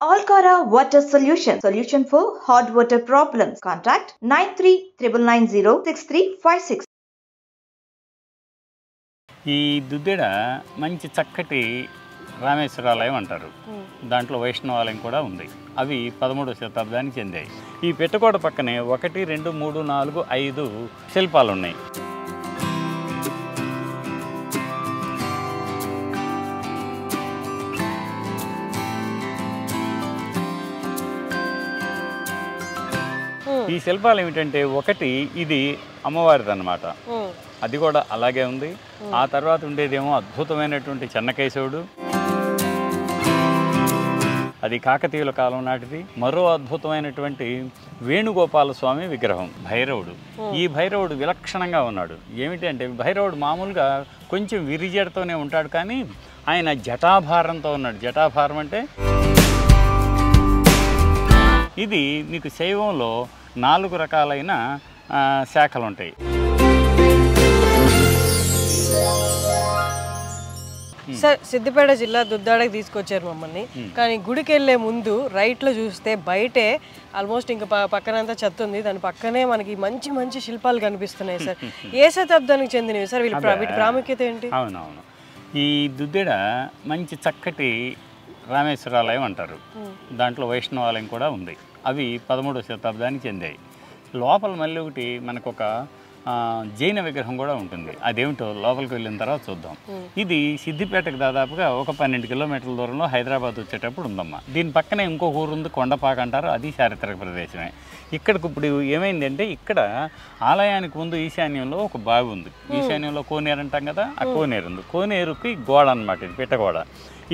Alcara Water Solution for hot water problems. Contact 9399906356. ఈ దుద్దిడ మంచి చక్కటి రామేశ్వరాలయం అంటారు. దాంట్లో వైష్ణవాలయం కూడా ఉంది. అవి 13వ శతాబ్దానికి చెందాయి. ఈ పెట్టకోట పక్కనే 1 2 3 4 5 శిల్పాలు ఉన్నాయి. ఈ శిల్పాలు ఏమిటంటే, ఒకటి ఇది అమ్మవారిది అన్నమాట, అది కూడా అలాగే ఉంది. ఆ తర్వాత ఉండేదేమో అద్భుతమైనటువంటి చెన్నకేశవుడు, అది కాకతీయుల కాలం నాటిది. మరో అద్భుతమైనటువంటి వేణుగోపాల స్వామి విగ్రహం, భైరవుడు. ఈ భైరవుడు విలక్షణంగా ఉన్నాడు. ఏమిటంటే, భైరవుడు మామూలుగా కొంచెం విరిజడతోనే ఉంటాడు, కానీ ఆయన జటాభారంతో ఉన్నాడు. జటాభారం అంటే ఇది మీకు శైవంలో 4 రకాలైన శాఖలు ఉంటాయి. సార్, సిద్దిపేట జిల్లా దుద్దాడకి తీసుకొచ్చారు మమ్మల్ని. కానీ గుడికి వెళ్ళే ముందు రైట్లో చూస్తే బయటే ఆల్మోస్ట్ ఇంకా పక్కనంతా చెత్త ఉంది. దాని పక్కనే మనకి మంచి మంచి శిల్పాలు కనిపిస్తున్నాయి సార్. ఏ శతాబ్దానికి చెందినవి సార్? వీటి ప్రాముఖ్యత ఏంటి? అవునవును, ఈ దుద్దిడ మంచి చక్కటి రామేశ్వరాలయం అంటారు. దాంట్లో వైష్ణవాలయం కూడా ఉంది. అవి 13వ శతాబ్దానికి చెందాయి. లోపల మళ్ళీ ఒకటి మనకొక జైన విగ్రహం కూడా ఉంటుంది. అదేమిటో లోపలికి వెళ్ళిన తర్వాత చూద్దాం. ఇది సిద్దిపేటకు దాదాపుగా ఒక 12 కిలోమీటర్ల దూరంలో హైదరాబాద్ వచ్చేటప్పుడు ఉందమ్మా. దీని పక్కనే ఇంకొక ఊరు ఉంది, కొండపాక అంటారు. అది చారిత్రక ప్రదేశమే. ఇక్కడికి ఇప్పుడు ఏమైందంటే, ఇక్కడ ఆలయానికి ముందు ఈశాన్యంలో ఒక బావి ఉంది. ఈశాన్యంలో కోనేరు అంటాం కదా, ఆ కోనేరు ఉంది. కోనేరుకి గోడ అన్నమాట, ఇది పెట్టగోడ.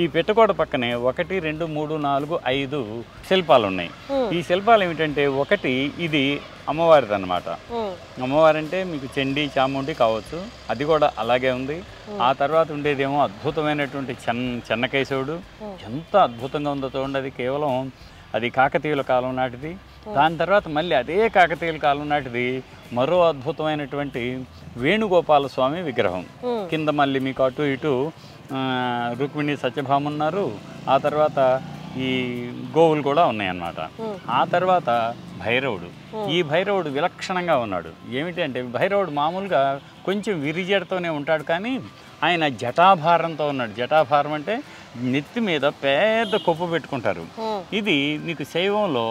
ఈ పెట్టగోడ పక్కనే 1 2 3 4 5 శిల్పాలు ఉన్నాయి. ఈ శిల్పాలు ఏమిటంటే, ఒకటి ఇది అమ్మవారిది అన్నమాట. అమ్మవారంటే మీకు చండీ చాముండి కావచ్చు, అది కూడా అలాగే ఉంది. ఆ తర్వాత ఉండేదేమో అద్భుతమైనటువంటి చెన్నకేశవుడు. ఎంత అద్భుతంగా ఉందో చూడండి. అది కేవలం అది కాకతీయుల కాలం నాటిది. దాని తర్వాత మళ్ళీ అదే కాకతీయుల కాలం నాటిది మరో అద్భుతమైనటువంటి వేణుగోపాల స్వామి విగ్రహం. కింద మళ్ళీ మీకు అటు ఇటు రుక్మిణి సత్యభామ ఉన్నారు. ఆ తర్వాత ఈ గోవులు కూడా ఉన్నాయన్నమాట. ఆ తర్వాత భైరవుడు. ఈ భైరవుడు విలక్షణంగా ఉన్నాడు. ఏమిటంటే, భైరవుడు మామూలుగా కొంచెం విరిజడతోనే ఉంటాడు, కానీ ఆయన జటాభారంతో ఉన్నాడు. జటాభారం అంటే నెత్తి మీద పెద్ద కొప్పు పెట్టుకుంటారు. ఇది మీకు శైవంలో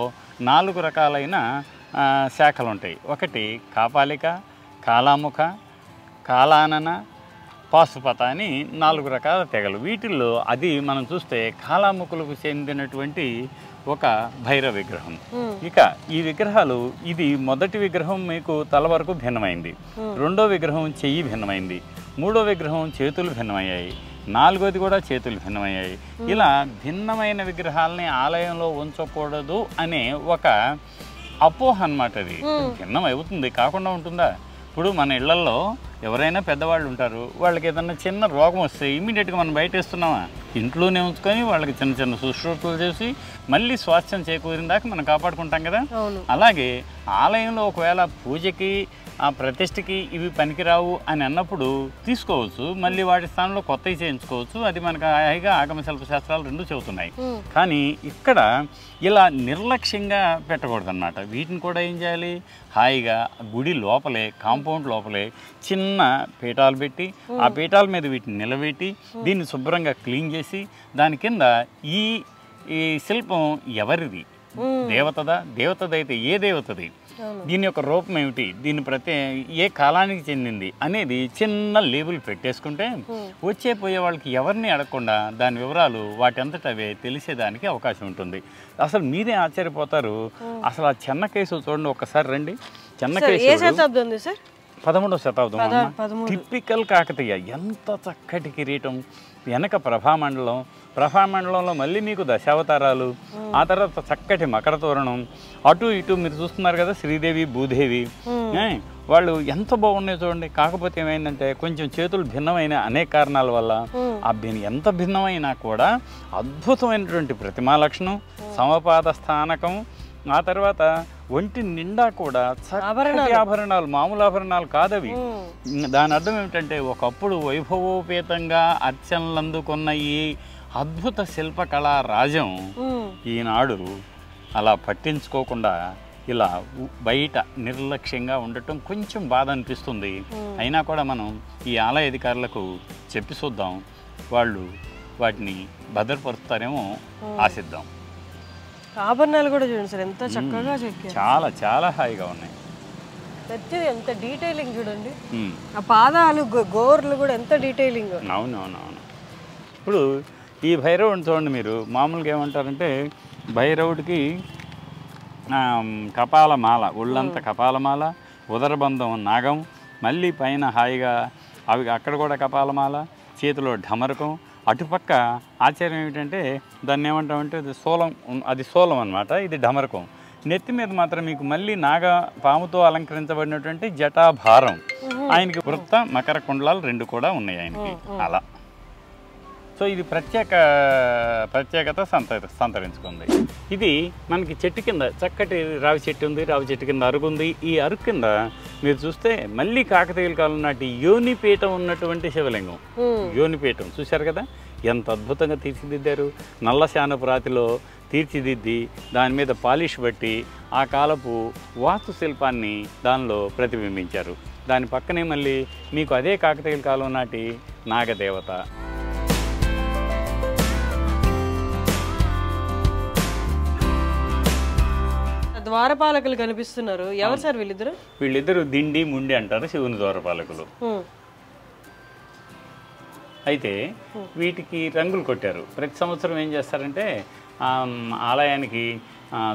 4 రకాలైన శాఖలు ఉంటాయి. ఒకటి కాపాలిక, కాలాముఖ, కాలానన, పాశుపత అని 4 రకాల తెగలు. వీటిల్లో అది మనం చూస్తే కాలాముఖులకు చెందినటువంటి ఒక భైరవ విగ్రహం. ఇక ఈ విగ్రహాలు, ఇది మొదటి విగ్రహం మీకు తల వరకు భిన్నమైంది, రెండో విగ్రహం చెయ్యి భిన్నమైంది, మూడో విగ్రహం చేతులు భిన్నమయ్యాయి, 4వది కూడా చేతులు భిన్నమయ్యాయి. ఇలా భిన్నమైన విగ్రహాలని ఆలయంలో ఉంచకూడదు అనే ఒక అపోహ అన్నమాట. అది భిన్నం అవుతుంది, కాకుండా ఉంటుందా? ఇప్పుడు మన ఇళ్లలో ఎవరైనా పెద్దవాళ్ళు ఉంటారు, వాళ్ళకి ఏదన్నా చిన్న రోగం వస్తే ఇమీడియట్గా మనం బయట వేస్తున్నామా? ఇంట్లోనే ఉంచుకొని వాళ్ళకి చిన్న చిన్న శుశ్రూషలు చేసి మళ్ళీ స్వాస్థ్యం చేకూరిన దాకా మనం కాపాడుకుంటాం కదా. అలాగే ఆలయంలో ఒకవేళ పూజకి ఆ ప్రతిష్టకి ఇవి పనికిరావు అని అన్నప్పుడు తీసుకోవచ్చు, మళ్ళీ వాటి స్థానంలో కొత్తవి చేయించుకోవచ్చు. అది మనకు హాయిగా ఆగమ శిల్పశాస్త్రాలు 2 చెబుతున్నాయి. కానీ ఇక్కడ ఇలా నిర్లక్ష్యంగా పెట్టకూడదన్నమాట. వీటిని కూడా ఏం చేయాలి, హాయిగా గుడి లోపలే, కాంపౌండ్ లోపలే చిన్న పీఠాలు పెట్టి, ఆ పీఠాల మీద వీటిని నిలబెట్టి దీన్ని శుభ్రంగా క్లీన్ చేసి, దాని కింద ఈ శిల్పం ఎవరిది, దేవతదా, దేవతదైతే ఏ దేవతది, దీని యొక్క రూపం ఏమిటి, దీని ఏ కాలానికి చెందింది అనేది చిన్న లేబుల్ పెట్టేసుకుంటే వచ్చే పోయే వాళ్ళకి ఎవరిని అడగకుండా దాని వివరాలు వాటి అంతటా అవే తెలిసేదానికి అవకాశం ఉంటుంది. అసలు మీరే ఆశ్చర్యపోతారు. అసలు ఆ చెన్నకేశవ చూడండి, ఒక్కసారి రండి. చెన్నకేశవ 13వ శతాబ్దం. టిపికల్ కాకతీయ. ఎంత చక్కటి కిరీటం, వెనక ప్రభామండలం, ప్రభామండలంలో మళ్ళీ మీకు దశావతారాలు, ఆ తర్వాత చక్కటి మకర తోరణం, అటు ఇటు మీరు చూస్తున్నారు కదా శ్రీదేవి భూదేవి, వాళ్ళు ఎంత బాగున్నాయి చూడండి. కాకపోతే ఏమైందంటే, కొంచెం చేతులు భిన్నమైన అనేక కారణాల వల్ల ఆ ఎంత భిన్నమైనా కూడా అద్భుతమైనటువంటి ప్రతిమా లక్షణం, సమపాద స్థానకం, ఆ తర్వాత ఒంటి నిండా కూడా చక్కటి ఆభరణాలు, మామూలు ఆభరణాలు కాదవి. దాని అర్థం ఏమిటంటే, ఒకప్పుడు వైభవోపేతంగా అర్చనలు అందుకున్న ఈ అద్భుత శిల్పకళా రాజం ఈనాడు అలా పట్టించుకోకుండా ఇలా బయట నిర్లక్ష్యంగా ఉండటం కొంచెం బాధ అనిపిస్తుంది. అయినా కూడా మనం ఈ ఆలయ అధికారులకు చెప్పి చూద్దాం, వాళ్ళు వాటిని భద్రపరుస్తారేమో ఆశిద్దాం. ఆభరణాలు కూడా చూడండి సార్ ఎంత చక్కగా చెక్కారు. చాలా చాలా హాయిగా ఉన్నాయి. ఎంత డీటెయిలింగ్ చూడండి, ఆ పాదాలు గోర్లు కూడా ఎంత డీటెయిలింగ్. అవునవునవును. ఇప్పుడు ఈ భైరవుడిని చూడండి, మీరు మామూలుగా ఏమంటారంటే భైరవుడికి కపాలమాల, ఒళ్ళంతా కపాలమాల, ఉదరబంధం నాగం, మళ్ళీ పైన హాయిగా అవి అక్కడ కూడా కపాలమాల, చేతిలో ఢమరకం, అటుపక్క ఆశ్చర్యం ఏమిటంటే దాన్ని ఏమంటామంటే అది శూలం అనమాట, ఇది ఢమరకం. నెత్తి మీద మాత్రం మీకు మళ్ళీ నాగ పాముతో అలంకరించబడినటువంటి జటాభారం, ఆయనకి వృత్త మకర కుండలాలు 2 కూడా ఉన్నాయి ఆయనకి. అలా సో ఇది ప్రత్యేకత సంతరించుకుంది. ఇది మనకి చెట్టు కింద చక్కటి రావి చెట్టు ఉంది, రావి చెట్టు కింద అరుగు ఉంది. ఈ అరుగు కింద మీరు చూస్తే మళ్ళీ కాకతీయుల కాలం నాటి యోనిపీఠం ఉన్నటువంటి శివలింగం. యోనిపీఠం చూశారు కదా, ఎంత అద్భుతంగా తీర్చిదిద్దారు. నల్ల శానపు రాతిలో తీర్చిదిద్ది దాని మీద పాలిష్ బట్టి ఆ కాలపు వాస్తుశిల్పాన్ని దానిలో ప్రతిబింబించారు. దాని పక్కనే మళ్ళీ మీకు అదే కాకతీయుల కాలం నాటి నాగదేవత. ద్వారపాలకులు కనిపిస్తున్నారు. ఎవరు సార్ వీళ్ళిద్దరు? వీళ్ళిద్దరు దిండి ముండి అంటారు, శివుని ద్వారపాలకులు. అయితే వీటికి రంగులు కొట్టారు. ప్రతి సంవత్సరం ఏం చేస్తారంటే ఆలయానికి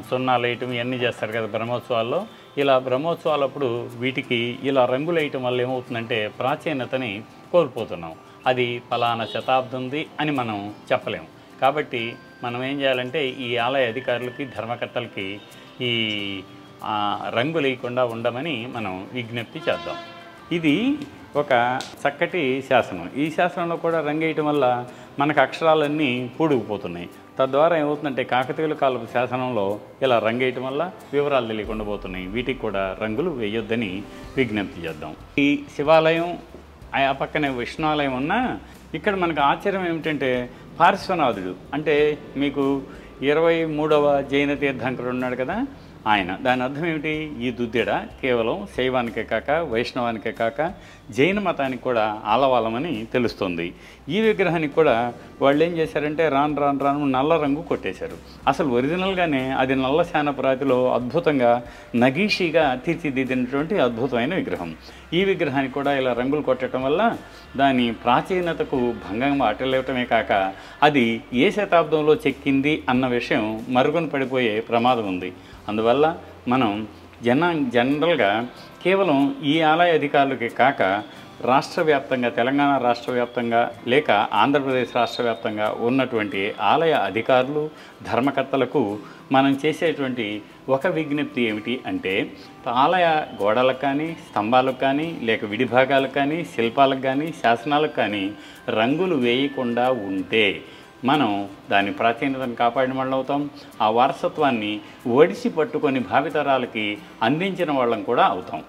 సున్నాలు వేయటం ఇవన్నీ చేస్తారు కదా బ్రహ్మోత్సవాల్లో. ఇలా బ్రహ్మోత్సవాలప్పుడు వీటికి ఇలా రంగులు వేయటం వల్ల ఏమవుతుందంటే ప్రాచీనతని కోల్పోతున్నాం. అది ఫలానా శతాబ్దంది అని మనం చెప్పలేము. కాబట్టి మనం ఏం చేయాలంటే ఈ ఆలయ అధికారులకి ధర్మకర్తలకి ఈ రంగులు వేయకుండా ఉండమని మనం విజ్ఞప్తి చేద్దాం. ఇది ఒక చక్కటి శాసనం. ఈ శాసనంలో కూడా రంగు వేయటం వల్ల మనకు అక్షరాలన్నీ పూడుకుపోతున్నాయి. తద్వారా ఏమవుతుందంటే కాకతీయుల కాలపు శాసనంలో ఇలా రంగు వేయటం వల్ల వివరాలు తెలియకుండా పోతున్నాయి. వీటికి కూడా రంగులు వేయొద్దని విజ్ఞప్తి చేద్దాం. ఈ శివాలయం ఆ పక్కనే విష్ణువాలయం ఉన్నా ఇక్కడ మనకు ఆశ్చర్యం ఏమిటంటే పార్శ్వనాథుడు అంటే మీకు 23వ జైన తీర్థంకరుడు ఉన్నాడు కదా ఆయన. దాని అర్థం ఏమిటి? ఈ దుద్దెడ కేవలం శైవానికే కాక వైష్ణవానికే కాక జైన మతానికి కూడా ఆలవాలమని తెలుస్తుంది. ఈ విగ్రహానికి కూడా వాళ్ళు ఏం చేశారంటే రాను నల్ల రంగు కొట్టేశారు. అసలు ఒరిజినల్గానే అది నల్ల శానపురాతిలో అద్భుతంగా నగీషిగా తీర్చిదిద్దినటువంటి అద్భుతమైన విగ్రహం. ఈ విగ్రహానికి కూడా ఇలా రంగులు కొట్టడం వల్ల దాని ప్రాచీనతకు భంగం వాటిల్లటమే కాక అది ఏ శతాబ్దంలో చెక్కింది అన్న విషయం మరుగున పడిపోయే ప్రమాదం ఉంది. అందువల్ల మనం జనరల్గా కేవలం ఈ ఆలయ అధికారులకి కాక రాష్ట్ర వ్యాప్తంగా, తెలంగాణ రాష్ట్ర వ్యాప్తంగా లేక ఆంధ్రప్రదేశ్ రాష్ట్ర వ్యాప్తంగా ఉన్నటువంటి ఆలయ అధికారులు ధర్మకర్తలకు మనం చేసేటువంటి ఒక విజ్ఞప్తి ఏమిటి అంటే ఆలయ గోడలకు కానీ స్తంభాలకు కానీ లేక విడిభాగాలకు కానీ శిల్పాలకు కానీ శాసనాలకు కానీ రంగులు వేయకుండా ఉంటే మనం దాని ప్రాచీనతను కాపాడిన వాళ్ళం అవుతాం. ఆ వారసత్వాన్ని ఒడిసి పట్టుకొని భావితరాలకి అందించిన వాళ్ళం కూడా అవుతాం.